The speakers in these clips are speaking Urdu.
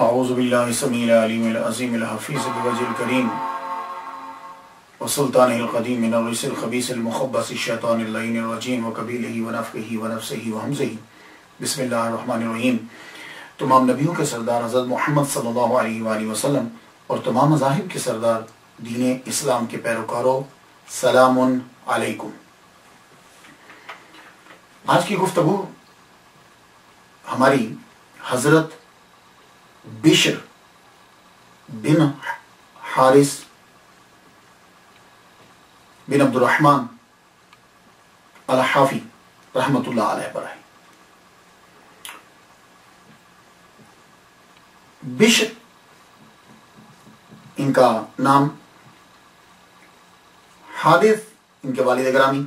اعوذ باللہ السمیع العلیم العظیم الحفیظ بوجہ الکریم وسلطانہ القدیم من الرجس الخبیث المخبث الشیطان اللعین الرجیم وقبیلہ ونفخہ ونفسہ وہمزہ بسم اللہ الرحمن الرحیم۔ تمام نبیوں کے سردار حضرت محمد صلی اللہ علیہ وآلہ وسلم اور تمام مذاہب کے سردار دین اسلام کے پیروکاروں، سلام علیکم۔ آج کی گفتگو ہماری حضرت بشر بن حارث بن عبد الرحمن الحافی رحمۃ اللہ علیہ پر ہے۔ بشر ان کا نام، حارث ان کے والد گرامی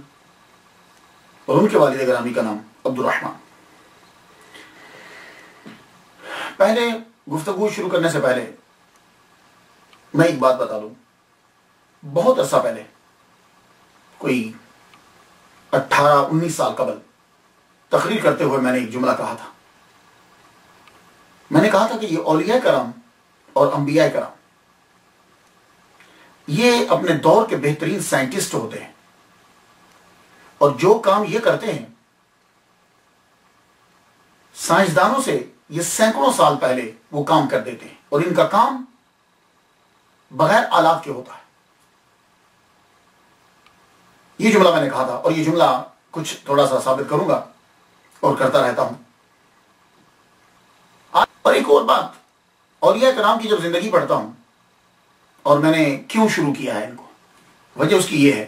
اور ان کے والد گرامی کا نام عبد الرحمن۔ پہلے گفتگو شروع کرنے سے پہلے میں ایک بات بتا دوں۔ بہت عرصہ پہلے، کوئی 18-19 سال قبل، تقریر کرتے ہوئے میں نے ایک جملہ کہا تھا۔ میں نے کہا تھا کہ یہ اولیاء کرام اور انبیاء کرام یہ اپنے دور کے بہترین سائنٹسٹ ہوتے ہیں، اور جو کام یہ کرتے ہیں سائنسدانوں سے یہ سینکڑوں سال پہلے وہ کام کر دیتے ہیں، اور ان کا کام بغیر آلات کے ہوتا ہے۔ یہ جملہ میں نے کہا تھا، اور یہ جملہ کچھ تھوڑا سا ثابت کروں گا اور کرتا رہتا ہوں۔ اور ایک اور بات، اولیاء کرام کی جب زندگی پڑھتا ہوں اور میں نے کیوں شروع کیا ہے ان کو، وجہ اس کی یہ ہے،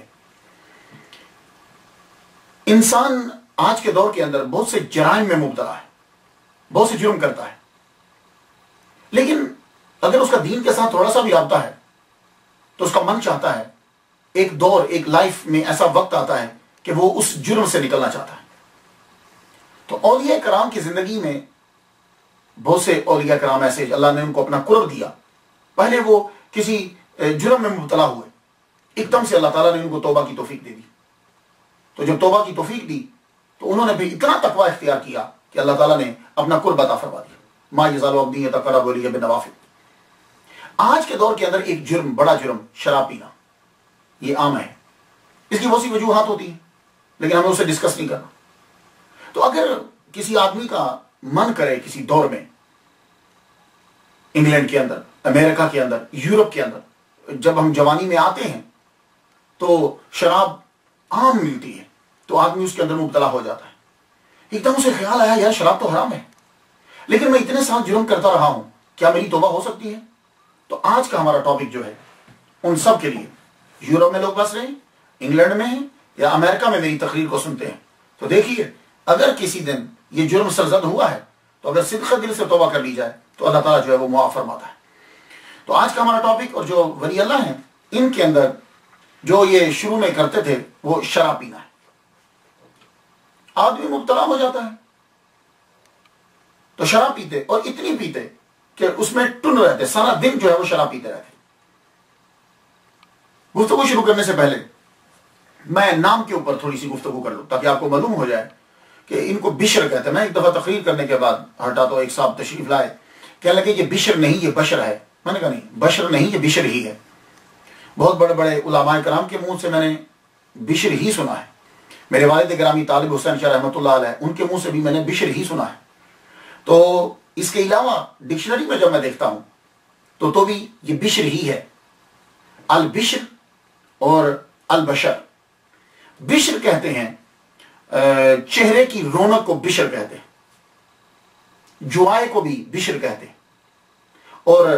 انسان آج کے دور کے اندر بہت سے جرائم میں مبتلا ہے، بہت سے جرم کرتا ہے، لیکن اگر اس کا دین کے ساتھ تھوڑا سا بھی رابطہ ہے تو اس کا من چاہتا ہے، ایک دور، ایک لائف میں ایسا وقت آتا ہے کہ وہ اس جرم سے نکلنا چاہتا ہے۔ تو اولیاء کرام کی زندگی میں بہت سے اولیاء کرام ایسے اللہ نے ان کو اپنا قرب دیا، پہلے وہ کسی جرم میں مبتلا ہوئے، ایک دم سے اللہ تعالیٰ نے ان کو توبہ کی توفیق دے دی۔ تو جب توبہ کی توفیق دی تو انہوں نے بھی اتنا تقوی اختیار کیا کہ اللہ تعالیٰ نے اپنا قرب عطا فرما دیا۔ ما یزال عبدی یتقرب الی بالنوافل۔ آج کے دور کے اندر ایک جرم، بڑا جرم، شراب پینا، یہ عام ہے۔ اس کی بہت سی وجوہات ہوتی ہیں، لیکن ہمیں اسے ڈسکس نہیں کرنا۔ تو اگر کسی آدمی کا من کرے کسی دور میں، انگلینڈ کے اندر، امریکہ کے اندر، یورپ کے اندر، جب ہم جوانی میں آتے ہیں تو شراب عام ملتی ہے، تو آدمی اس کے اندر مبتلا ہو جاتا ہے۔ ایک دم اسے خیال آیا، یار شراب تو حرام ہے، لیکن میں اتنے سال جرم کرتا رہا ہوں، کیا میری توبہ ہو سکتی ہے؟ تو آج کا ہمارا ٹاپک جو ہے ان سب کے لیے، یورپ میں لوگ بس رہے ہیں، انگلینڈ میں ہیں یا امریکہ میں میری تقریر کو سنتے ہیں، تو دیکھیے اگر کسی دن یہ جرم سرزد ہوا ہے تو اگر صدق دل سے توبہ کر لی جائے تو اللہ تعالیٰ جو ہے وہ معاف فرماتا ہے۔ تو آج کا ہمارا ٹاپک، اور جو ولی اللہ ہیں ان کے اندر جو یہ شروع میں کرتے تھے وہ شراب پینا ہے۔ آدمی مبتلا ہو جاتا ہے تو شراب پیتے، اور اتنی پیتے کہ اس میں ٹن رہتے، سارا دن جو ہے وہ شراب پیتے رہتے۔ گفتگو شروع کرنے سے پہلے میں نام کے اوپر تھوڑی سی گفتگو کر لوں تاکہ آپ کو معلوم ہو جائے کہ ان کو بشر کہتے ہیں۔ میں ایک دفعہ تقریر کرنے کے بعد ہٹا تو ایک صاحب تشریف لائے، کہنے لگے یہ بشر نہیں، یہ بشر ہے۔ میں نے کہا نہیں، بشر نہیں، یہ بشر ہی ہے۔ بہت بڑے بڑے علماء کرام کے منہ سے میں نے بشر ہی سنا ہے۔ میرے والد گرامی طالب حسین شاہ رحمۃ اللہ علیہ، ان کے منہ سے بھی میں نے بشر ہی سنا ہے۔ تو اس کے علاوہ ڈکشنری میں جب میں دیکھتا ہوں تو بھی یہ بشر ہی ہے۔ البشر اور البشر، بشر کہتے ہیں چہرے کی رونق کو بشر کہتے ہیں، جوائے کو بھی بشر کہتے ہیں، اور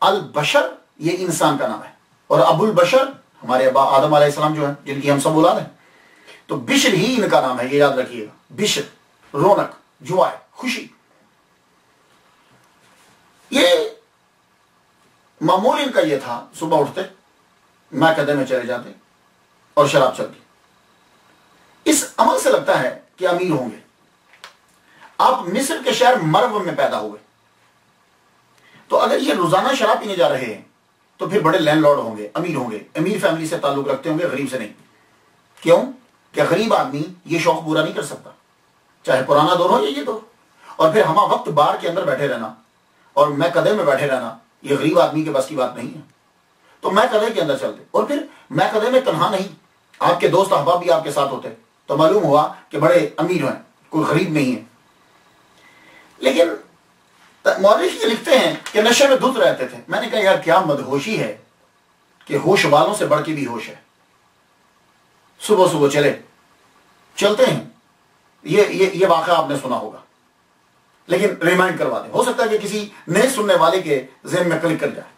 البشر یہ انسان کا نام ہے، اور ابو البشر ہمارے ابا آدم علیہ السلام جو ہیں، جن کی ہم سب اولاد ہیں، تو بشر ہی ان کا نام ہے، یہ یاد رکھیے گا۔ بشر، رونق، جوائے، خوشی۔ یہ معمول ان کا یہ تھا، صبح اٹھتے میکدے میں چلے جاتے اور شراب چلتی۔ اس عمل سے لگتا ہے کہ امیر ہوں گے۔ آپ مصر کے شہر مرو میں پیدا ہوئے، تو اگر یہ روزانہ شراب پینے جا رہے ہیں تو پھر بڑے لینڈ لارڈ ہوں گے، امیر ہوں گے، امیر فیملی سے تعلق رکھتے ہوں گے، غریب سے نہیں۔ کیوں کہ غریب آدمی یہ شوق پورا نہیں کر سکتا، چاہے پرانا دور ہو یا یہ دور۔ اور پھر ہما وقت بار کے اندر بیٹھے رہنا، اور میں قدے میں بیٹھے رہنا یہ غریب آدمی کے بس کی بات نہیں ہے. تو میں قدے کے اندر چلتے, اور پھر میں قدے میں تنہا نہیں, آپ کے دوست احباب بھی آپ کے ساتھ ہوتے, تو معلوم ہوا کہ بڑے امیر ہیں, کوئی غریب نہیں ہے. لیکن مورخ یہ لکھتے ہیں کہ نشے میں دھت رہتے تھے. میں نے کہا یار کیا مدہوشی ہے کہ ہوش والوں سے بڑھ کے بھی ہوش ہے. صبح صبح چلتے ہیں. یہ واقعہ آپ نے سنا ہوگا, لیکن ریمائنڈ کروا دیں, ہو سکتا ہے کہ کسی نئے سننے والے کے ذہن میں کلک کر جائے.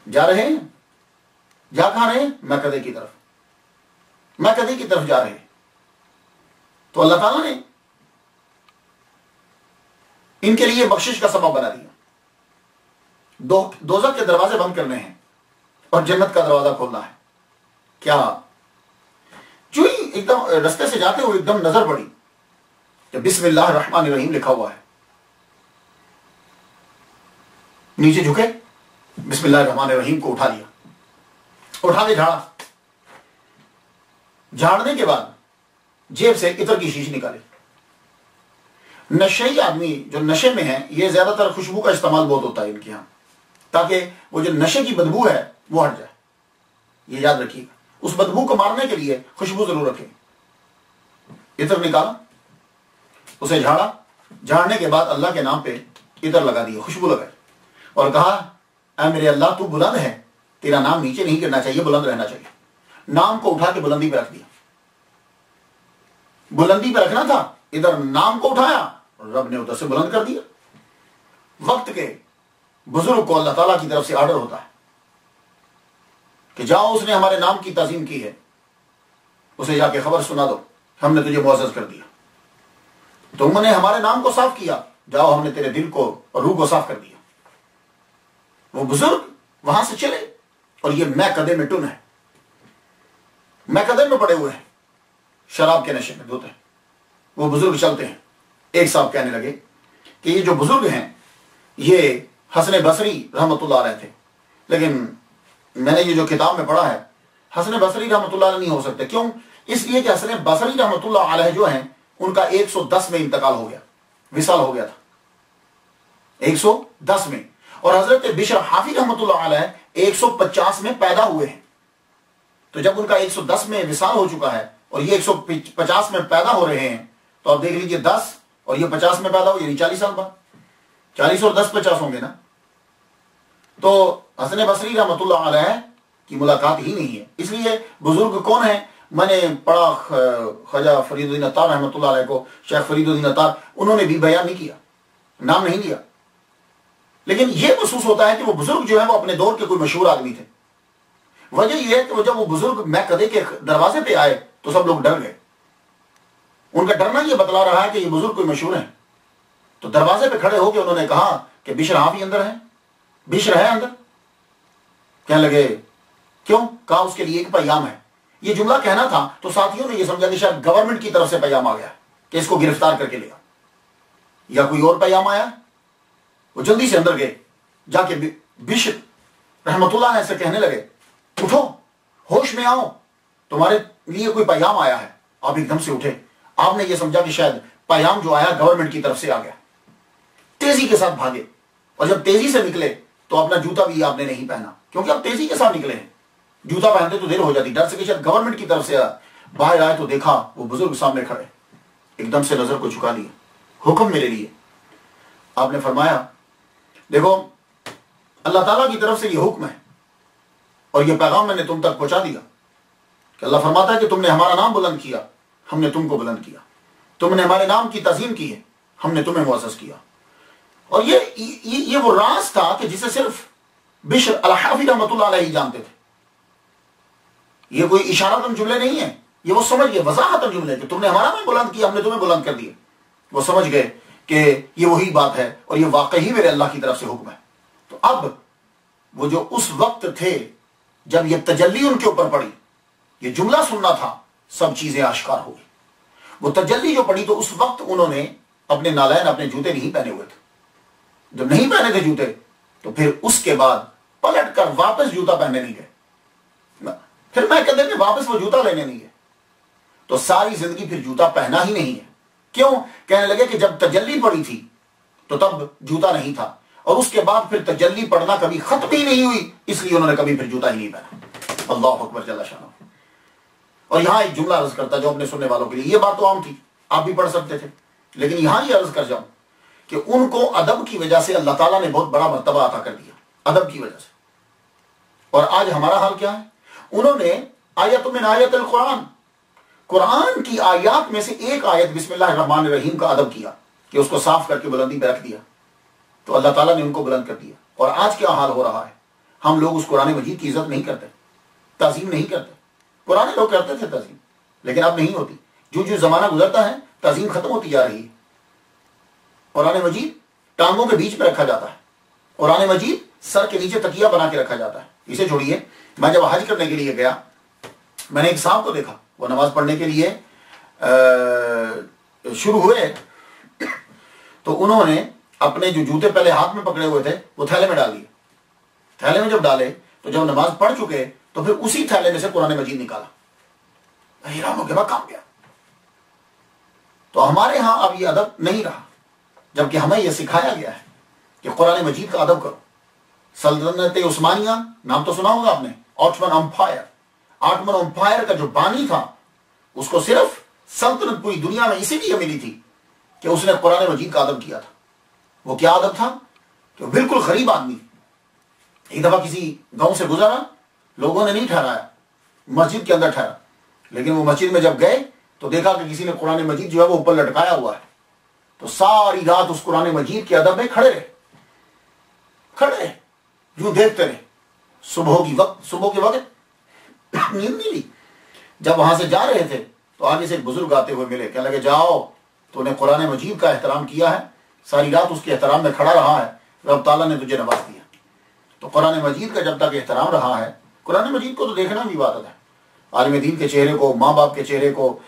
جا رہے ہیں, جا کہاں رہے ہیں؟ میں قدے کی طرف جا رہے ہیں. تو اللہ تعالیٰ نے ان کے لیے بخشش کا سبب بنا دیا. دوزخ کے دروازے بند کرنے ہیں اور جنت کا دروازہ کھولنا ہے. کیا جو ہی ایک دم رستے سے جاتے ہوئے ایک دم نظر پڑی کہ بسم اللہ الرحمن الرحیم لکھا ہوا ہے. نیچے جھکے, بسم اللہ الرحمن الرحیم کو اٹھا لیا, اٹھا کے جھاڑا. جھاڑنے کے بعد جیب سے عطر کی شیشی نکالی. نشئی آدمی جو نشے میں ہیں, یہ زیادہ تر خوشبو کا استعمال بہت ہوتا ہے ان کے یہاں, تاکہ وہ جو نشے کی بدبو ہے وہ ہٹ جائے. یہ یاد رکھیے گا, اس بدبو کو مارنے کے لیے خوشبو ضرور رکھیں. عطر نکالا, اسے جھاڑا, جھاڑنے کے بعد اللہ کے نام پہ عطر لگا دیا, خوشبو لگائی, اور کہا اے میرے اللہ تو بلند ہے, تیرا نام نیچے نہیں گرنا چاہیے, بلند رہنا چاہیے. نام کو اٹھا کے بلندی پہ رکھ دیا. بلندی پہ رکھنا تھا, ادھر نام کو اٹھایا, رب نے ادھر سے بلند کر دیا. وقت کے بزرگ کو اللہ تعالیٰ کی طرف سے آرڈر ہوتا ہے کہ جاؤ, اس نے ہمارے نام کی تعظیم کی ہے, اسے جا کے خبر سنا دو, ہم نے تجھے معزز کر دیا. تم نے ہمارے نام کو صاف کیا, جاؤ ہم نے تیرے دل کو اور روح کو صاف کر دیا. وہ بزرگ وہاں سے چلے, اور یہ میں قدے میں ٹن ہے, میں قدے میں پڑے ہوئے ہیں, شراب کے نشے میں دھوتے ہیں. وہ بزرگ چلتے ہیں. ایک صاحب کہنے لگے کہ یہ جو بزرگ ہیں یہ حسن بصری رحمت اللہ علیہ تھے, لیکن میں نے یہ جو کتاب میں پڑھا ہے حسن بصری رحمت اللہ علیہ نہیں ہو سکتے. کیوں؟ اس لیے کہ حسن بصری رحمت اللہ علیہ جو ہیں ان کا 110 میں انتقال ہو گیا, وصال ہو گیا تھا 110 میں, اور حضرت بشر حافی رحمت اللہ علیہ 150 میں پیدا ہوئے ہیں. تو جب ان کا 110 میں وصال ہو چکا ہے اور یہ 150 میں پیدا ہو رہے ہیں, تو آپ دیکھ لیجئے 10 اور یہ 50 میں پیدا ہو, یعنی 40 سال بعد, 40 اور 10 50 ہوں گے نا. تو حسن بصری رحمت اللہ علیہ کی ملاقات ہی نہیں ہے. اس لیے بزرگ کون ہیں؟ میں نے پڑھا خواجہ فرید الدین عطار رحمت اللہ علیہ کو, شیخ فرید الدین عطار, انہوں نے بھی بیان نہیں کیا, نام نہیں لیا, لیکن یہ محسوس ہوتا ہے کہ وہ بزرگ جو ہیں وہ اپنے دور کے کوئی مشہور آدمی تھے. وجہ یہ ہے کہ جب وہ بزرگ میں قدے کے دروازے پہ آئے تو سب لوگ ڈر گئے. ان کا ڈرنا یہ بتلا رہا ہے کہ یہ بزرگ کوئی مشہور ہیں. تو دروازے پہ کھڑے ہو کے انہوں نے کہا کہ بشر حافی اندر ہے, بشر ہے اندر. کہنے لگے کیوں؟ کہا اس کے لیے ایک پیغام ہے. یہ جملہ کہنا تھا تو ساتھیوں نے یہ سمجھا کہ شاید گورنمنٹ کی طرف سے پیغام آ گیا کہ اس کو گرفتار کر کے لیا, یا کوئی اور پیغام آیا. وہ جلدی سے اندر گئے, جا کے بشر رحمت اللہ علیہ سے کہنے لگے اٹھو, ہوش میں آؤ, تمہارے لیے کوئی پیغام آیا ہے. آپ ایک دم سے اٹھے. آپ نے یہ سمجھا کہ شاید پیغام جو آیا گورنمنٹ کی طرف سے آ گیا. تیزی کے ساتھ بھاگے, اور جب تیزی سے نکلے تو اپنا جوتا بھی آپ نے نہیں پہنا, کیونکہ آپ تیزی کے ساتھ نکلے ہیں. جوتا پہنتے تو دیر ہو جاتی, ڈر سے کہ شاید گورنمنٹ کی طرف سے باہر آئے. تو دیکھا وہ بزرگ سامنے کھڑے, ایک دم سے نظر کو جھکا لیا. حکم میرے لیے. آپ نے فرمایا دیکھو اللہ تعالیٰ کی طرف سے یہ حکم ہے اور یہ پیغام میں نے تم تک پہنچا دیا کہ اللہ فرماتا ہے کہ تم نے ہمارا نام بلند کیا, ہم نے تم کو بلند کیا. تم نے ہمارے نام کی تعظیم کی ہے, ہم نے تمہیں معزز کیا. اور یہ وہ راز تھا کہ جسے صرف بشر الحافی رحمت اللہ علیہ جانتے تھے. یہ کوئی اشارتاً جملے نہیں ہیں, یہ وہ سمجھ گئے, وضاحتاً جملے کہ تم نے ہمارا نام بلند کیا, ہم نے تمہیں بلند کر دیا. وہ سمجھ گئے کہ یہ وہی بات ہے اور یہ واقعی میرے اللہ کی طرف سے حکم ہے. تو اب وہ جو اس وقت تھے جب یہ تجلی ان کے اوپر پڑی, یہ جملہ سننا تھا, سب چیزیں آشکار ہو گئی. وہ تجلی جو پڑی تو اس وقت انہوں نے اپنے نالین, اپنے جوتے نہیں پہنے ہوئے تھے. جب نہیں پہنے تھے جوتے تو پھر اس کے بعد پلٹ کر واپس جوتا پہننے نہیں گئے. پھر میں کہتے کہ واپس وہ جوتا لینے نہیں گئے. تو ساری زندگی پھر جوتا پہنا ہی نہیں ہے. کیوں؟ کہنے لگے کہ جب تجلی پڑی تھی تو تب جوتا نہیں تھا، اور اس کے بعد پھر تجلی پڑھنا کبھی ختم ہی نہیں ہوئی، اس لیے انہوں نے کبھی پھر جوتا ہی نہیں پہنا۔ اللہ اکبر جل شانہ۔ اور یہاں ایک جملہ عرض کرتا جو اپنے سننے والوں کے لیے، یہ بات تو عام تھی، آپ بھی پڑھ سکتے تھے، لیکن یہاں یہ عرض کر جاؤں کہ ان کو ادب کی وجہ سے اللہ تعالیٰ نے بہت بڑا مرتبہ عطا کر دیا، ادب کی وجہ سے۔ اور آج ہمارا حال کیا ہے؟ انہوں نے آیت من آیت القرآن، قرآن کی آیات میں سے ایک آیت بسم اللہ الرحمن الرحیم کا ادب کیا کہ اس کو صاف کر کے بلندی پہ رکھ دیا، تو اللہ تعالیٰ نے ان کو بلند کر دیا۔ اور آج کیا حال ہو رہا ہے؟ ہم لوگ اس قرآن مجید کی عزت نہیں کرتے، تعظیم نہیں کرتے۔ پرانے لوگ کرتے تھے تعظیم، لیکن اب نہیں ہوتی۔ جو جو زمانہ گزرتا ہے تعظیم ختم ہوتی جا رہی ہے۔ قرآن مجید ٹانگوں کے بیچ میں رکھا جاتا ہے، قرآن مجید سر کے نیچے تکیہ بنا کے رکھا جاتا ہے۔ اسے چھوڑیے، میں جب حج کرنے کے لیے گیا، میں نے ایک صاحب کو دیکھا، وہ نماز پڑھنے کے لیے شروع ہوئے تو انہوں نے اپنے جو جوتے پہلے ہاتھ میں پکڑے ہوئے تھے وہ تھیلے میں ڈال دیے۔ تھیلے میں جب ڈالے تو جب نماز پڑھ چکے تو پھر اسی تھیلے میں سے قرآن مجید نکالا۔ حیران ہو گیا، کام گیا۔ تو ہمارے ہاں اب یہ ادب نہیں رہا، جبکہ ہمیں یہ سکھایا گیا ہے کہ قرآن مجید کا ادب کرو۔ سلطنت عثمانیہ نام تو سنا ہوگا آپ نے، آٹمن امپائر کا جو بانی تھا، اس کو صرف سلطنت پوری دنیا میں اسی لیے ملی تھی کہ اس نے قرآن مجید کا ادب کیا تھا۔ وہ کیا ادب تھا کہ وہ بالکل غریب آدمی، ایک دفعہ کسی گاؤں سے گزرا، لوگوں نے نہیں ٹھہرایا، مسجد کے اندر ٹھہرا، لیکن وہ مسجد میں جب گئے تو دیکھا کہ کسی نے قرآن مجید جو ہے وہ اوپر لٹکایا ہوا ہے، تو ساری رات اس قرآن مجید کے ادب میں کھڑے رہے، یوں دیکھتے رہے۔ صبح کے وقت نیند نہیں لی۔ جب وہاں سے جا رہے تھے تو آگے سے ایک بزرگ آتے ہوئے ملے، کہنے لگے جاؤ، تو نے قرآن مجید کا احترام کیا ہے، ساری رات اس کے احترام میں کھڑا رہا ہے، رب تعالیٰ نے تجھے نواز دیا۔ تو قرآن مجید کا جب تک احترام رہا ہے، قرآن مجید کو تو دیکھنا بھی عبادت ہے۔ عالم دین کے چہرے کو، ماں باپ کے چہرے کو،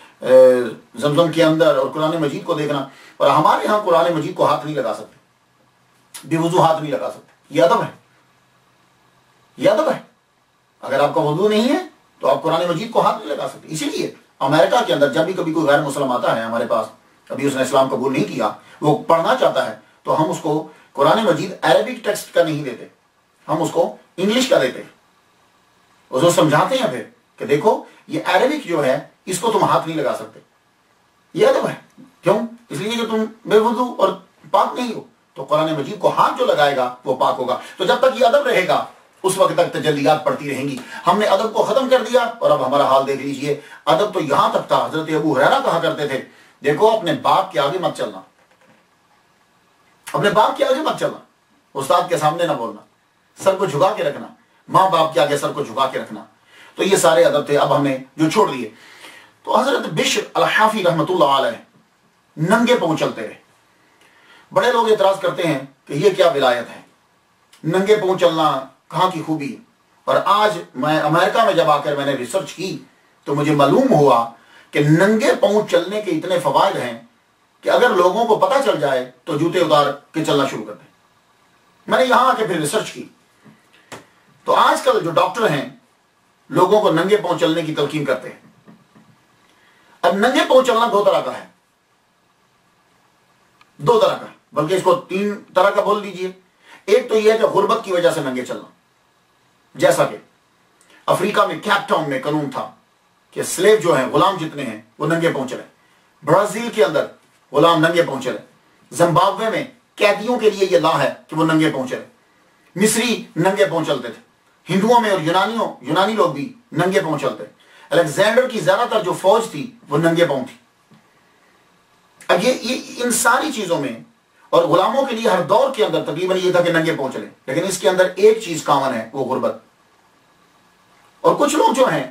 زمزم کے اندر، اور قرآن مجید کو دیکھنا۔ اور ہمارے ہاں قرآن مجید کو ہاتھ نہیں لگا سکتے، بے وضو ہاتھ نہیں لگا سکتے۔ یہ ادب ہے، یہ ادب ہے۔ اگر آپ کا وضو نہیں ہے تو آپ قرآن مجید کو ہاتھ نہیں لگا سکتے۔ اسی لیے امریکہ کے اندر جب بھی کبھی کوئی غیر مسلم آتا ہے ہمارے پاس، ابھی اس نے اسلام قبول نہیں کیا، وہ پڑھنا چاہتا ہے، تو ہم اس کو قرآن مجید عربک ٹیکسٹ کا نہیں دیتے، ہم اس کو انگلش کا دیتے ہیں۔ اس کو سمجھاتے ہیں پھر کہ دیکھو یہ عربک جو ہے اس کو تم ہاتھ نہیں لگا سکتے۔ یہ ادب ہے۔ کیوں؟ اس لیے کہ تم بے وضو اور پاک نہیں ہو، تو قرآن مجید کو ہاتھ جو لگائے گا وہ پاک ہوگا۔ تو جب تک یہ ادب رہے گا اس وقت تک تجلیات پڑتی رہیں گی۔ ہم نے ادب کو ختم کر دیا، اور اب ہمارا حال دیکھ لیجئے۔ ادب تو یہاں تک تھا، حضرت ابو ہریرہ کہا کرتے تھے، دیکھو اپنے باپ کے آگے مت چلنا، اپنے باپ کے آگے مت چلنا، استاد کے سامنے نہ بولنا، سر کو جھکا کے رکھنا، ماں باپ کے آگے سر کو جھکا کے رکھنا۔ تو یہ سارے ادب تھے، اب ہم نے جو چھوڑ دیے۔ تو حضرت بشر الحافی رحمۃ اللہ علیہ ننگے پاؤں چلتے رہے۔ بڑے لوگ اعتراض کرتے ہیں کہ یہ کیا ولایت ہے، ننگے پاؤں چلنا کہاں کی خوبی ہے۔ اور آج میں امریکہ میں جب آ کر میں نے ریسرچ کی تو مجھے معلوم ہوا کہ ننگے پاؤں چلنے کے اتنے فوائد ہیں کہ اگر لوگوں کو پتہ چل جائے تو جوتے اتار کے چلنا شروع کر دیں۔ میں نے یہاں آ کے پھر ریسرچ کی تو آج کل جو ڈاکٹر ہیں لوگوں کو ننگے پاؤں چلنے کی تلقین کرتے ہیں۔ اب ننگے پاؤں چلنا دو طرح کا ہے، دو طرح کا، بلکہ اس کو تین طرح کا بول دیجئے۔ ایک تو یہ ہے کہ غربت کی وجہ سے ننگے چلنا، جیسا کہ افریقہ میں کیپ ٹاؤن میں قانون تھا کہ سلیو جو ہیں، غلام جتنے ہیں وہ ننگے پاؤں چلے۔ برازیل کے اندر غلام ننگے پاؤں چلے۔ زمبابوے میں قیدیوں کے لیے یہ لا ہے کہ وہ ننگے پاؤں چلے۔ مصری ننگے پاؤں چلتے تھے، ہندوؤں میں اور یونانی لوگ بھی ننگے پاؤں چلتے۔ الیگزینڈر کی زیادہ تر جو فوج تھی وہ ننگے پاؤں تھی۔ اب یہ ان ساری چیزوں میں، اور غلاموں کے لیے ہر دور کے اندر تقریباً یہ تھا کہ ننگے پاؤں چلے، لیکن اس کے اندر ایک چیز کامن ہے، وہ غربت۔ اور کچھ لوگ جو ہیں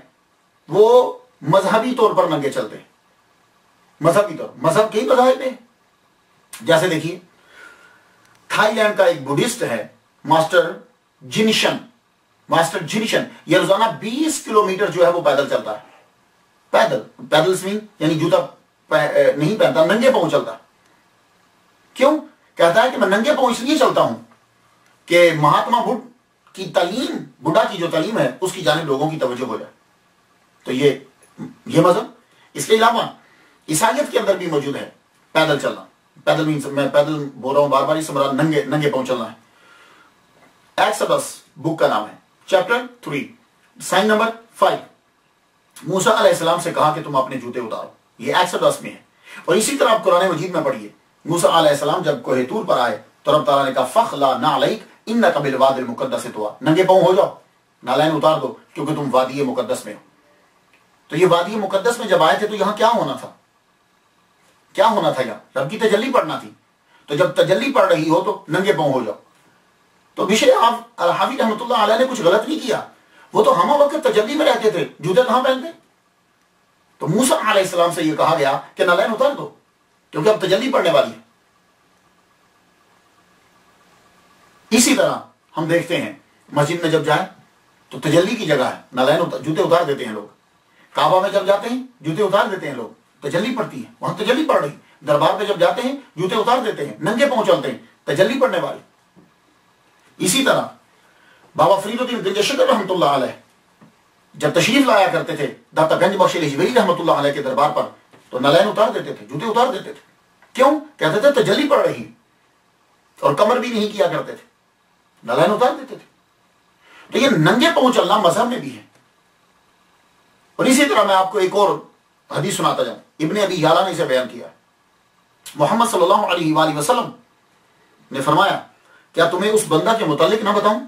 وہ مذہبی طور پر ننگے چلتے ہیں، مذہبی طور، مذہب کئی مذاہب میں، جیسے دیکھیے تھائی لینڈ کا ایک بودھسٹ ہے ماسٹر جنشن، یہ روزانہ 20 کلومیٹر جو ہے وہ پیدل چلتا ہے۔ پیدل سوئنگ یعنی جوتا نہیں پہنتا، ننگے پاؤں چلتا۔ کیوں؟ کہتا ہے کہ میں ننگے پاؤں اس لیے چلتا ہوں کہ مہاتما بدھ کی تعلیم، بڈھا کی جو تعلیم ہے اس کی جانب لوگوں کی توجہ ہو جائے۔ تو یہ مذہب۔ اس کے علاوہ عیسائیت کے اندر بھی موجود ہے پیدل چلنا، میں پیدل بول رہا ہوں بار بار، اس سے مراد ننگے پاؤں چلنا ہے۔ ایکسڈس بک کا نام ہے، چیپٹر 3، سائن نمبر 5۔ موسیٰ علیہ السلام سے کہا کہ تم اپنے جوتے اتارو، یہ ایکسڈس میں ہے۔ اور اسی طرح آپ قرآن مجید میں پڑھیے، موسیٰ علیہ السلام جب کوہ طور پر آئے تو رب تعالیٰ نے کہا فَخْلَعْ نَعْلَيْكَ إِنَّكَ بِالْوَادِ الْمُقَدَّسِ طُوًى، ننگے پاؤں ہو جاؤ، نالین اتار دو کیونکہ تم وادی مقدس میں ہو۔ تو یہ وادی مقدس میں جب آئے تھے تو یہاں کیا ہونا تھا؟ کیا ہونا تھا؟ یہاں رب کی تجلی پڑھنا تھی۔ تو جب تجلی پڑھ رہی ہو تو ننگے پاؤں ہو جاؤ۔ تو بشر الحافی رحمۃ اللہ علیہ نے کچھ غلط نہیں کیا، وہ تو ہم وقت تجلی میں رہتے تھے، جوتے کہاں پہنتے؟ تو موسیٰ علیہ السلام سے یہ کہا گیا کہ نالین اتار دو کیونکہ اب تجلی پڑھنے والی ہے۔ اسی طرح ہم دیکھتے ہیں مسجد میں جب جائیں تو تجلی کی جگہ ہے، نالین جوتے اتار دیتے ہیں لوگ۔ کعبہ میں جب جاتے ہیں جوتے اتار دیتے ہیں لوگ، تجلی پڑتی ہے، وہاں تجلی پڑ رہی۔ دربار پہ جب جاتے ہیں جوتے اتار دیتے ہیں، ننگے پاؤں چلتے ہیں، تجلی پڑھنے والے۔ اسی طرح بابا فرید الدین گنج شکر رحمۃ اللہ علیہ جب تشریف لایا کرتے تھے داتا گنج بخش ہجویری رحمۃ اللہ علیہ کے دربار پر تو نالین اتار دیتے تھے، جوتے اتار دیتے تھے۔ کیوں؟ کہتے تھے تجلی پڑ رہی، اور کمر بھی نہیں کیا کرتے تھے، نالین اتار دیتے تھے۔ تو یہ ننگے پاؤں چلنا مذہب میں بھی ہے۔ اور اسی طرح میں آپ کو ایک اور حدیث سناتا جاؤں، ابن ابی یعلا نے اسے بیان کیا۔ محمد صلی اللہ علیہ وآلہ وسلم نے فرمایا کیا تمہیں اس بندہ کے متعلق نہ بتاؤں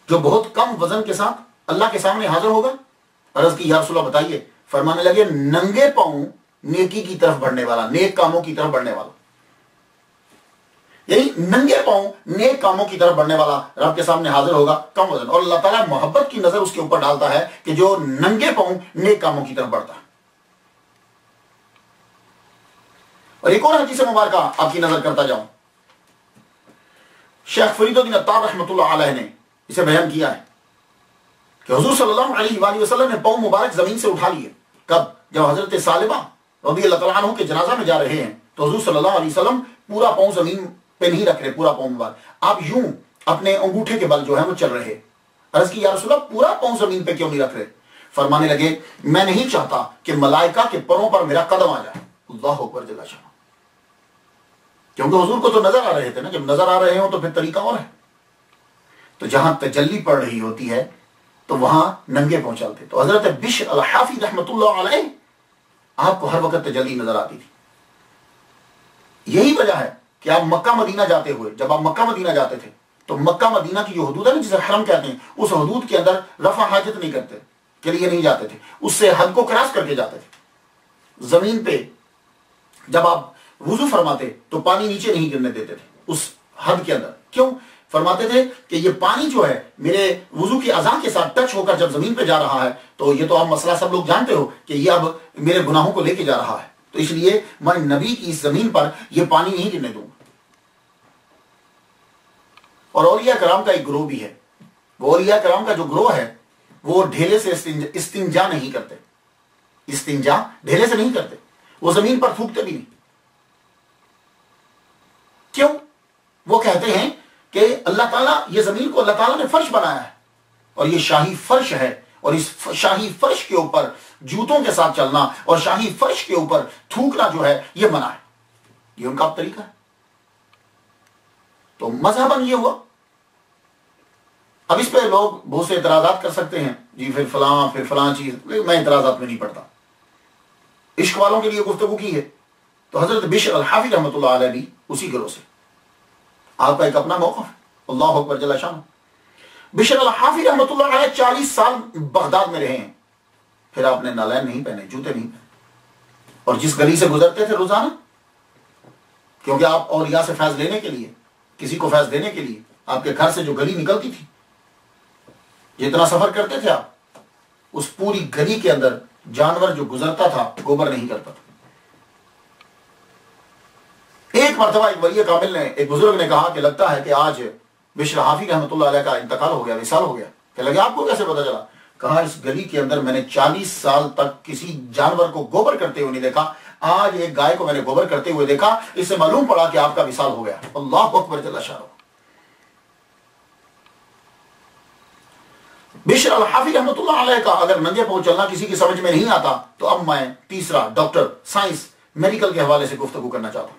جو بہت کم وزن کے ساتھ اللہ کے سامنے حاضر ہوگا؟ عرض کی یا رسول اللہ بتائیے۔ فرمانے لگے ننگے پاؤں نیکی کی طرف بڑھنے والا، نیک کاموں کی طرف بڑھنے والا، یعنی ننگے پاؤں نیک کاموں کی طرف بڑھنے والا رب کے سامنے حاضر ہوگا کم وزن۔ اور اللہ تعالیٰ محبت کی نظر اس کے اوپر ڈالتا ہے کہ جو ننگے پاؤں نیک کاموں کی طرف بڑھتا ہے۔ اور ایک اور حدیث مبارکہ آپ کی نظر کرتا جاؤں، شیخ فرید الدین عطار رحمۃ اللہ علیہ نے اسے بیان کیا ہے کہ حضور صلی اللہ علیہ وآلہ وسلم نے پاؤں مبارک زمین سے اٹھا لیے۔ کب؟ جب حضرت سالبہ رضی اللہ تعالیٰ عنہ کے جنازہ میں جا رہے ہیں تو حضور صلی اللہ علیہ وسلم پورا پاؤں زمین پہ نہیں رکھ رہے، پورا پاؤں مبارک، آپ یوں اپنے انگوٹھے کے بل جو ہے وہ چل رہے۔ عرض کی یا رسول اللہ پورا پاؤں زمین پہ کیوں نہیں رکھ رہے؟ فرمانے لگے میں نہیں چاہتا کہ ملائکہ کے پروں پر میرا قدم آ جائے۔ اللہ اکبر جل شانہ، کیونکہ حضور کو تو نظر آ رہے تھے نا، جب نظر آ رہے ہوں تو پھر طریقہ اور ہے۔ تو جہاں تجلی پڑ رہی ہوتی ہے تو وہاں ننگے پاؤں چلتے۔ تو حضرت بشر الحافی رحمۃ اللہ علیہ آپ کو ہر وقت تجلی نظر آتی تھی۔ یہی وجہ ہے کہ آپ مکہ مدینہ جاتے ہوئے، جب آپ مکہ مدینہ جاتے تھے تو مکہ مدینہ کی جو حدود ہے نا جسے حرم کہتے ہیں، اس حدود کے اندر رفع حاجت نہیں کرتے کے لیے نہیں جاتے تھے، اس سے حد کو کراس کر کے جاتے تھے۔ زمین پہ جب آپ وضو فرماتے تو پانی نیچے نہیں گرنے دیتے تھے اس حد کے اندر۔ کیوں؟ فرماتے تھے کہ یہ پانی جو ہے میرے وضو کی اذان کے ساتھ ٹچ ہو کر جب زمین پہ جا رہا ہے تو یہ تو آپ مسئلہ سب لوگ جانتے ہو کہ یہ اب میرے گناہوں کو لے کے جا رہا ہے، تو اس لیے میں نبی کی اس زمین پر یہ پانی نہیں گرنے دوں گا۔ اور اولیاء کرام کا ایک گروہ بھی ہے، وہ اولیاء کرام کا جو گروہ ہے وہ ڈھیلے سے استنجا نہیں کرتے، استنجا ڈھیلے سے نہیں کرتے، وہ زمین پر تھوکتے بھی نہیں۔ کیوں؟ وہ کہتے ہیں کہ اللہ تعالیٰ، یہ زمین کو اللہ تعالیٰ نے فرش بنایا ہے اور یہ شاہی فرش ہے، اور اس شاہی فرش کے اوپر جوتوں کے ساتھ چلنا اور شاہی فرش کے اوپر تھوکنا جو ہے یہ منع ہے۔ یہ ان کا طریقہ ہے۔ تو مذہباً یہ ہوا۔ اب اس پہ لوگ بہت سے اعتراضات کر سکتے ہیں، جی پھر فلاں چیز، میں اعتراضات میں نہیں پڑتا۔ عشق والوں کے لیے گفتگو کی ہے تو حضرت بشر الحافی رحمۃ اللہ علیہ بھی اسی گروہ سے، آپ کا ایک اپنا موقف ہے۔ اللہ اکبر جل شانہ۔ بشر الحافی رحمۃ اللہ علیہ 40 سال بغداد میں رہے ہیں، پھر آپ نے نالین نہیں پہنے، جوتے نہیں پہنے، اور جس گلی سے گزرتے تھے روزانہ، کیونکہ آپ اولیاء سے فیض لینے کے لیے، کسی کو فیض دینے کے لیے آپ کے گھر سے جو گلی نکلتی تھی، جتنا سفر کرتے تھے آپ، اس پوری گلی کے اندر جانور جو گزرتا تھا گوبر نہیں کرتا تھا۔ ایک مرتبہ ایک ولی کامل نے، ایک بزرگ نے کہا کہ لگتا ہے کہ آج بشر حافی رحمۃ اللہ علیہ کا انتقال ہو گیا، وصال ہو گیا۔ کہ لگے آپ کو کیسے پتا چلا؟ کہا اس گلی کے اندر میں نے 40 سال تک کسی جانور کو گوبر کرتے ہوئے نہیں دیکھا، آج ایک گائے کو میں نے گوبر کرتے ہوئے دیکھا، اس سے معلوم پڑا کہ آپ کا وصال ہو گیا۔ اللہ اکبر جل شانہ۔ بشر الحافی رحمۃ اللہ علیہ کا اگر ننگے پاؤں چلنا کسی کی سمجھ میں نہیں آتا تو اب میں تیسرا ڈاکٹر، سائنس، میڈیکل کے حوالے سے گفتگو کرنا چاہتا ہوں۔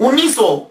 1900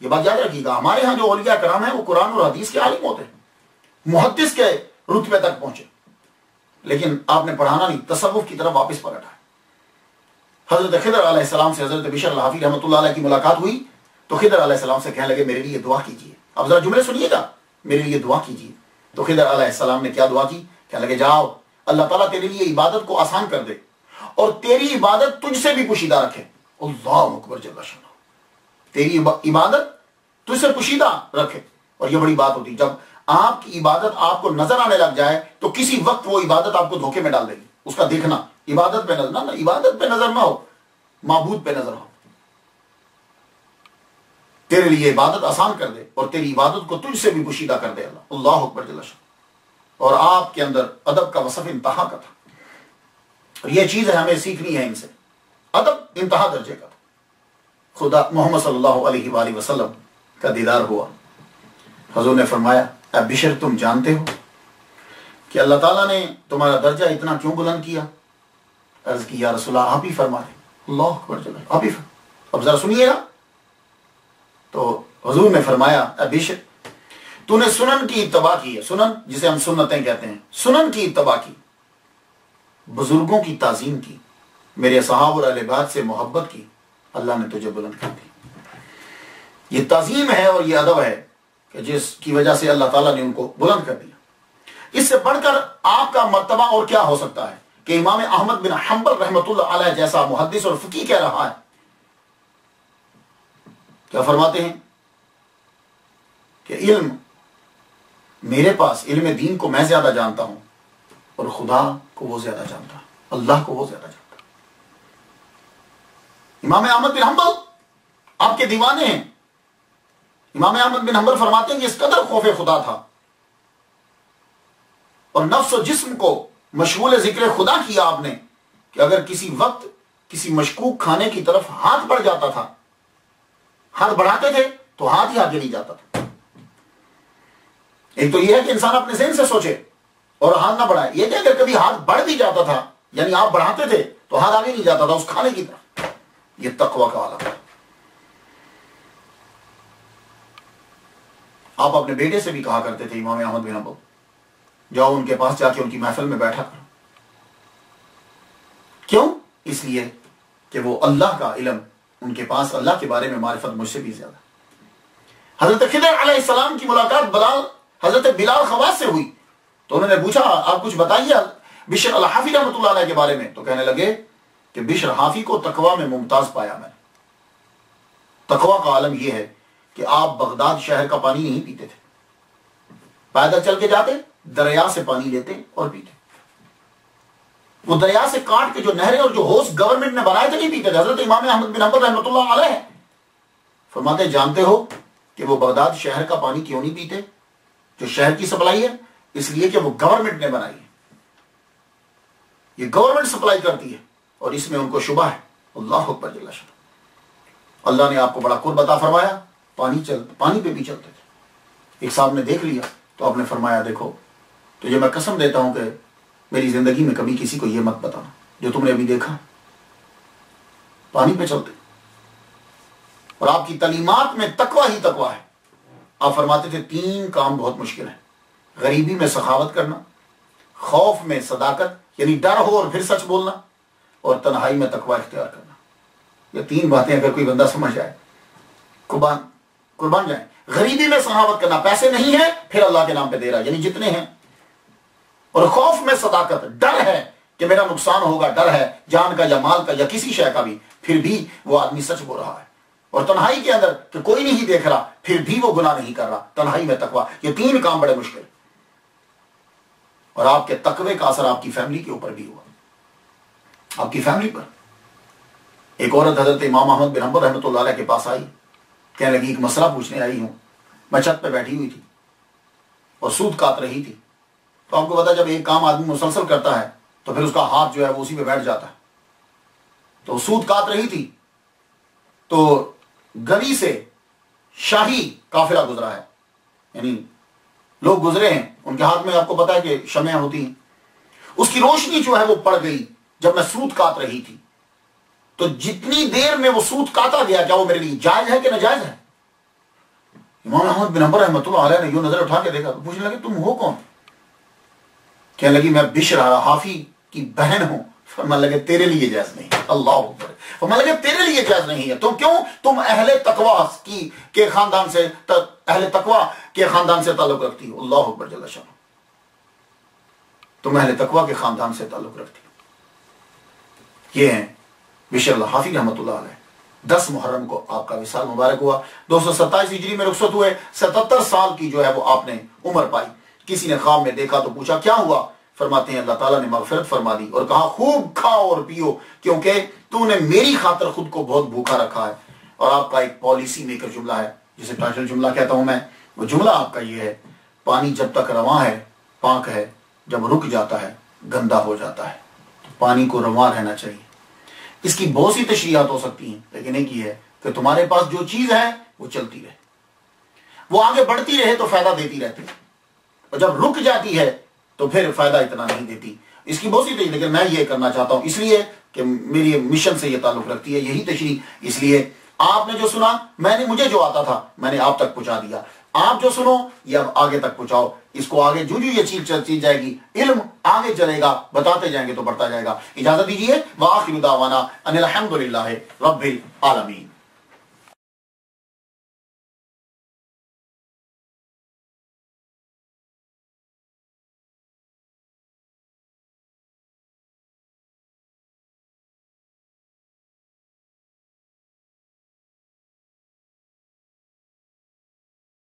یہ بات یاد رکھیے گا, ہمارے ہاں جو اولیاء کرام ہیں وہ قرآن اور حدیث کے عالم ہوتے ہیں, محدث کے رتبے تک پہنچے, لیکن آپ نے پڑھانا نہیں, تصوف کی طرف واپس پلٹا. حضرت خضر علیہ السلام سے حضرت بشر الحافی رحمۃ اللہ علیہ کی ملاقات ہوئی تو خضر علیہ السلام سے کہنے لگے میرے لیے دعا کیجیے. اب ذرا جملے سنیے گا, میرے لیے دعا کیجیے. تو خضر علیہ السلام نے کیا دعا کی؟ کہنے لگے جاؤ اللہ تعالیٰ تیرے لیے عبادت کو آسان کر دے اور تیری عبادت تجھ سے بھی پوشیدہ رکھے. اللہ اکبر جل شانہ, تیری عبادت تجھ سے پوشیدہ رکھے. اور یہ بڑی بات ہوتی, جب آپ کی عبادت آپ کو نظر آنے لگ جائے تو کسی وقت وہ عبادت آپ کو دھوکے میں ڈال دے گی. اس کا دیکھنا, عبادت پہ نظر نہ, عبادت پہ نظر نہ ہو, معبود پہ نظر ہو. تیرے لیے عبادت آسان کر دے اور تیری عبادت کو تجھ سے بھی پوشیدہ کر دے. اللہ اکبر جل شانہ. اور آپ کے اندر ادب کا وصف انتہا کا تھا, اور یہ چیز ہے ہمیں سیکھنی ہے ان سے. ادب انتہا درجے کا تھا. خدا محمد صلی اللہ علیہ وآلہ وسلم کا دیدار ہوا. حضور نے فرمایا اے بشر تم جانتے ہو کہ اللہ تعالیٰ نے تمہارا درجہ اتنا کیوں بلند کیا؟ عرض کی یا رسول اللہ آپ ہی فرمائے. اللہ اکبر جل, آپ ہی اب ذرا سنیے گا. تو حضور نے فرمایا اے بشر تو نے سنن کی اتباع کی ہے, سنن جسے ہم سنتیں کہتے ہیں, سنن کی اتباع کی, بزرگوں کی تعظیم کی, میرے صحابہ اور اہل بیت سے محبت کی, اللہ نے تجھے بلند کر دی. یہ تعظیم ہے اور یہ ادب ہے کہ جس کی وجہ سے اللہ تعالیٰ نے ان کو بلند کر دیا. اس سے بڑھ کر آپ کا مرتبہ اور کیا ہو سکتا ہے کہ امام احمد بن حنبل رحمۃ اللہ علیہ جیسا محدث اور فقیہ کہہ رہا ہے, کیا فرماتے ہیں کہ علم میرے پاس, علم دین کو میں زیادہ جانتا ہوں اور خدا کو وہ زیادہ جانتا, اللہ کو وہ زیادہ جانتا. امام احمد بن حنبل آپ کے دیوانے ہیں. امام احمد بن حنبل فرماتے ہیں کہ اس قدر خوف خدا تھا اور نفس و جسم کو مشغول ذکر خدا کیا آپ نے کہ اگر کسی وقت کسی مشکوک کھانے کی طرف ہاتھ بڑھ جاتا تھا, ہاتھ بڑھاتے تھے تو ہاتھ ہی آگے نہیں جاتا تھا. ایک تو یہ ہے کہ انسان اپنے ذہن سے سوچے اور ہاتھ نہ بڑھائے. یہ کہ اگر کبھی ہاتھ بڑھ بھی جاتا تھا, یعنی آپ بڑھاتے تھے تو ہاتھ آگے نہیں جاتا تھا اس کھانے کی طرف. یہ تقوی کا عالم ہے. آپ اپنے بیٹے سے بھی کہا کرتے تھے امام احمد بن حنبل جاؤ ان کے پاس جا کے ان کی محفل میں بیٹھا کرو. کیوں؟ اس لیے کہ وہ اللہ کا علم ان کے پاس, اللہ کے بارے میں معرفت مجھ سے بھی زیادہ. حضرت خضر علیہ السلام کی ملاقات حضرت بلال خواص سے ہوئی تو انہوں نے پوچھا آپ کچھ بتائیے بشر الحافی رحمۃ اللہ علیہ کے بارے میں. تو کہنے لگے کہ بشر حافی کو تقوی میں ممتاز پایا میں نے. تقوی کا عالم یہ ہے کہ آپ بغداد شہر کا پانی نہیں پیتے تھے, پیدل چل کے جاتے, دریا سے پانی لیتے اور پیتے. وہ دریا سے کاٹ کے جو نہریں اور جو ہوس گورنمنٹ نے بنائے تھے نہیں پیتے تھے. حضرت امام احمد بن حنبل رحمۃ اللہ علیہ فرماتے جانتے ہو کہ وہ بغداد شہر کا پانی کیوں نہیں پیتے جو شہر کی سپلائی ہے؟ اس لیے کہ وہ گورنمنٹ نے بنائی ہے, یہ گورنمنٹ سپلائی کرتی ہے اور اس میں ان کو شبہ ہے. اللہ اکبر جل شانہ. اللہ نے آپ کو بڑا قرب عطا فرمایا, پانی پہ بھی چلتے تھے. ایک صاحب نے دیکھ لیا تو آپ نے فرمایا دیکھو تجھے میں قسم دیتا ہوں کہ میری زندگی میں کبھی کسی کو یہ مت بتانا جو تم نے ابھی دیکھا, پانی پہ چلتے. اور آپ کی تعلیمات میں تقوی ہی تقوی ہے. آپ فرماتے تھے 3 کام بہت مشکل ہیں, غریبی میں سخاوت کرنا, خوف میں صداقت یعنی ڈر ہو اور پھر سچ بولنا, اور تنہائی میں تقوی اختیار کرنا. یہ 3 باتیں اگر کوئی بندہ سمجھ جائے قربان جائیں. غریبی میں سخاوت کرنا, پیسے نہیں ہیں پھر اللہ کے نام پہ دے رہا یعنی جتنے ہیں, اور خوف میں صداقت, ڈر ہے کہ میرا نقصان ہوگا, ڈر ہے جان کا یا مال کا یا کسی شے کا بھی, پھر بھی وہ آدمی سچ بول رہا ہے. اور تنہائی کے اندر کہ کوئی نہیں دیکھ رہا پھر بھی وہ گناہ نہیں کر رہا, تنہائی میں تقوی. یہ 3 کام بڑے مشکل. اور آپ کے تقوی کا اثر آپ کی فیملی کے اوپر بھی ہوا, آپ کی فیملی پر. ایک عورت حضرت امام احمد بن حنبل رحمۃ اللہ علیہ کے پاس آئی, کہنے لگی ایک مسئلہ پوچھنے آئی ہوں, میں چھت پہ بیٹھی ہوئی تھی اور سود کاٹ رہی تھی. تو آپ کو پتا جب ایک کام آدمی مسلسل کرتا ہے تو پھر اس کا ہاتھ جو ہے وہ اسی پہ بیٹھ جاتا ہے. تو سود کاٹ رہی تھی تو گلی سے شاہی قافلہ گزرا ہے, یعنی لوگ گزرے ہیں, ان کے ہاتھ میں آپ کو پتا ہے کہ شمعیں ہوتی ہیں. اس کی روشنی جو ہے وہ پڑ گئی جب میں سود کاٹ رہی تھی. تو جتنی دیر میں وہ سوت کاٹا گیا کیا وہ میرے لیے جائز ہے کہ ناجائز ہے؟ امام احمد بن حنبل رحمۃ اللہ علیہ نے یوں نظر اٹھا کے دیکھا تو پوچھنے لگے تم ہو کون؟ کہنے لگی میں بشر حافی کی بہن ہوں. فرمانے لگے تیرے لیے جائز نہیں. اللہ اکبر. فرمانے لگے تیرے لیے جائز نہیں ہے. تو کیوں؟ تم اہل تقوی کے خاندان سے تعلق رکھتی ہو. اللہ اکبر جل شانہ. تم اہل تقوی کے خاندان سے تعلق رکھتی ہو. یہ ہیں بشر الحافی رحمۃ اللہ علیہ. 10 محرم کو آپ کا وصال مبارک ہوا. 227 ہجری میں رخصت ہوئے. 77 سال کی جو ہے وہ آپ نے عمر پائی. کسی نے خواب میں دیکھا تو پوچھا کیا ہوا؟ فرماتے ہیں اللہ تعالیٰ نے مغفرت فرما دی اور کہا خوب کھاؤ اور پیو کیونکہ تو نے میری خاطر خود کو بہت بھوکا رکھا ہے. اور آپ کا ایک پالیسی میکر جملہ ہے جسے ٹائٹل جملہ کہتا ہوں میں. وہ جملہ آپ کا یہ ہے پانی جب تک رواں ہے پاک ہے، جب رک جاتا ہے گندا ہو جاتا ہے. پانی کو رواں رہنا چاہیے. اس کی بہت سی تشریحات ہو سکتی ہیں لیکن ایک یہ ہے کہ تمہارے پاس جو چیز ہے وہ چلتی رہے، وہ آگے بڑھتی رہے تو فائدہ دیتی رہتی، اور جب رک جاتی ہے تو پھر فائدہ اتنا نہیں دیتی. اس کی بہت سی تشریح لیکن میں یہ کرنا چاہتا ہوں اس لیے کہ میری مشن سے یہ تعلق رکھتی ہے یہی تشریح. اس لیے آپ نے جو سنا مجھے جو آتا تھا میں نے آپ تک پہنچا دیا. آپ جو سنو یہ اب آگے تک پہنچاؤ. اس کو آگے جو یہ چیز چلتی جائے گی علم آگے چلے گا، بتاتے جائیں گے تو بڑھتا جائے گا. اجازت دیجیے. وآخر دعوانا ان الحمدللہ رب العالمین.